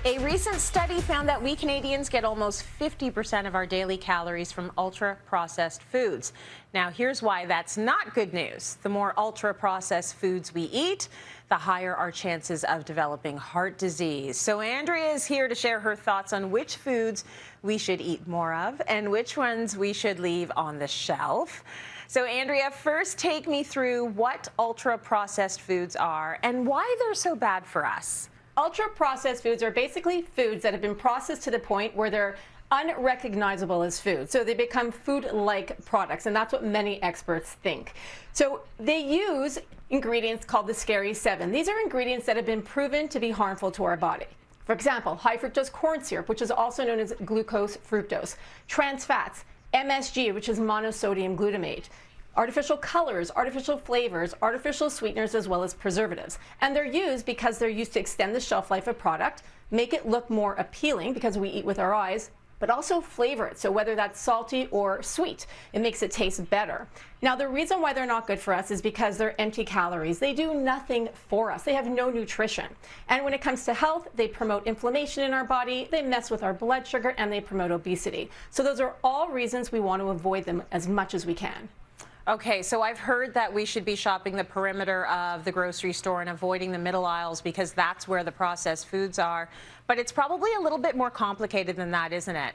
A recent study found that we Canadians get almost 50% of our daily calories from ultra-processed foods. Now, here's why that's not good news. The more ultra-processed foods we eat, the higher our chances of developing heart disease. So Andrea is here to share her thoughts on which foods we should eat more of and which ones we should leave on the shelf. So Andrea, first take me through what ultra-processed foods are and why they're so bad for us. Ultra-processed foods are basically foods that have been processed to the point where they're unrecognizable as food. So they become food-like products, and that's what many experts think. So they use ingredients called the scary seven. These are ingredients that have been proven to be harmful to our body. For example, high fructose corn syrup, which is also known as glucose fructose, trans fats, MSG, which is monosodium glutamate, artificial colors, artificial flavors, artificial sweeteners, as well as preservatives. And they're used because they're used to extend the shelf life of product, make it look more appealing because we eat with our eyes, but also flavor it. So whether that's salty or sweet, it makes it taste better. Now, the reason why they're not good for us is because they're empty calories. They do nothing for us. They have no nutrition. And when it comes to health, they promote inflammation in our body, they mess with our blood sugar, and they promote obesity. So those are all reasons we want to avoid them as much as we can. Okay, so I've heard that we should be shopping the perimeter of the grocery store and avoiding the middle aisles because that's where the processed foods are. But it's probably a little bit more complicated than that, isn't it?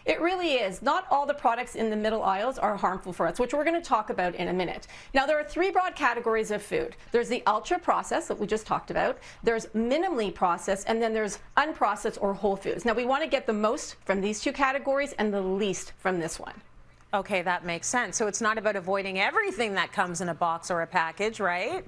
It really is. Not all the products in the middle aisles are harmful for us, which we're going to talk about in a minute. Now, there are three broad categories of food. There's the ultra-processed that we just talked about, there's minimally processed, and then there's unprocessed or whole foods. Now, we want to get the most from these two categories and the least from this one. Okay, that makes sense. So it's not about avoiding everything that comes in a box or a package, right?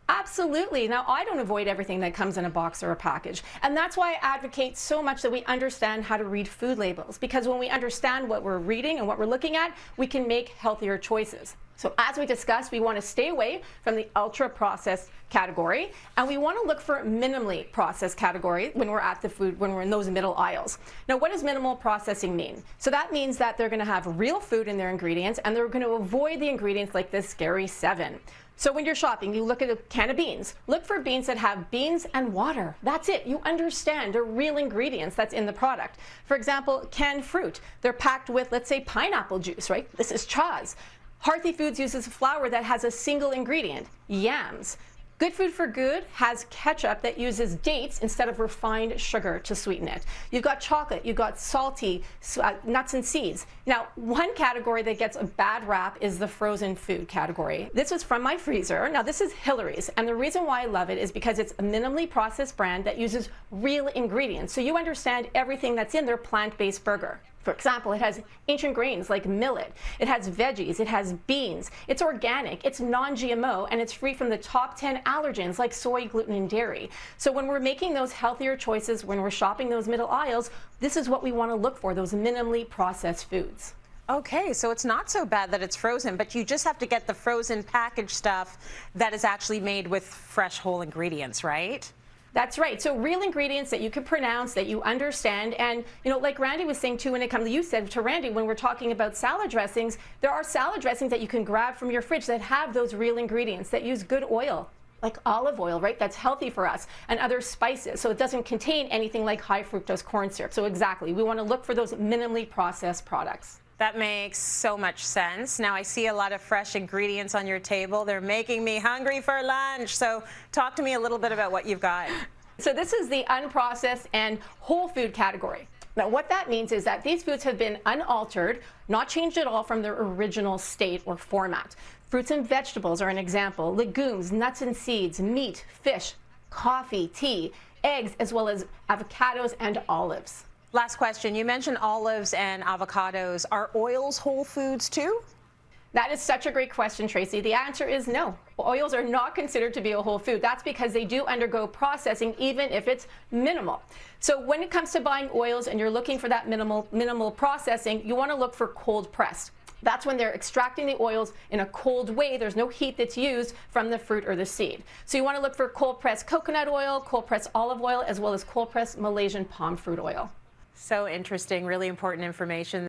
Absolutely. Now, I don't avoid everything that comes in a box or a package. And that's why I advocate so much that we understand how to read food labels. Because when we understand what we're reading and what we're looking at, we can make healthier choices. So as we discussed, we want to stay away from the ultra-processed category, and we want to look for minimally processed category when we're at the food, when we're in those middle aisles. Now, what does minimal processing mean? So that means that they're going to have real food in their ingredients, and they're going to avoid the ingredients like this scary seven. So when you're shopping, you look at a can of beans. Look for beans that have beans and water. That's it. You understand they're real ingredients that's in the product. For example, canned fruit. They're packed with, let's say, pineapple juice, right? This is Chaz. Hearthy Foods uses flour that has a single ingredient, yams. Good Food for Good has ketchup that uses dates instead of refined sugar to sweeten it. You've got chocolate, you've got salty nuts and seeds. Now, one category that gets a bad rap is the frozen food category. This was from my freezer. Now, this is Hillary's, and the reason why I love it is because it's a minimally processed brand that uses real ingredients. So you understand everything that's in their plant-based burger. For example, it has ancient grains like millet, it has veggies, it has beans, it's organic, it's non-GMO, and it's free from the top 10 allergens like soy, gluten, and dairy. So when we're making those healthier choices, when we're shopping those middle aisles, this is what we want to look for, those minimally processed foods. Okay, so it's not so bad that it's frozen, but you just have to get the frozen packaged stuff that is actually made with fresh whole ingredients, right? That's right. So real ingredients that you can pronounce, that you understand. And, you know, like Randy was saying too, when it comes to, you said to Randy, when we're talking about salad dressings, there are salad dressings that you can grab from your fridge that have those real ingredients, that use good oil, like olive oil, right? That's healthy for us, and other spices. So it doesn't contain anything like high fructose corn syrup. So exactly, we want to look for those minimally processed products. That makes so much sense. Now, I see a lot of fresh ingredients on your table. They're making me hungry for lunch. So talk to me a little bit about what you've got. So this is the unprocessed and whole food category. Now, what that means is that these foods have been unaltered, not changed at all from their original state or format. Fruits and vegetables are an example. Legumes, nuts and seeds, meat, fish, coffee, tea, eggs, as well as avocados and olives. Last question. You mentioned olives and avocados. Are oils whole foods too? That is such a great question, Tracy. The answer is no. Oils are not considered to be a whole food. That's because they do undergo processing, even if it's minimal. So when it comes to buying oils and you're looking for that minimal processing, you want to look for cold pressed. That's when they're extracting the oils in a cold way. There's no heat that's used from the fruit or the seed. So you want to look for cold pressed coconut oil, cold pressed olive oil, as well as cold pressed Malaysian palm fruit oil. So interesting, really important information.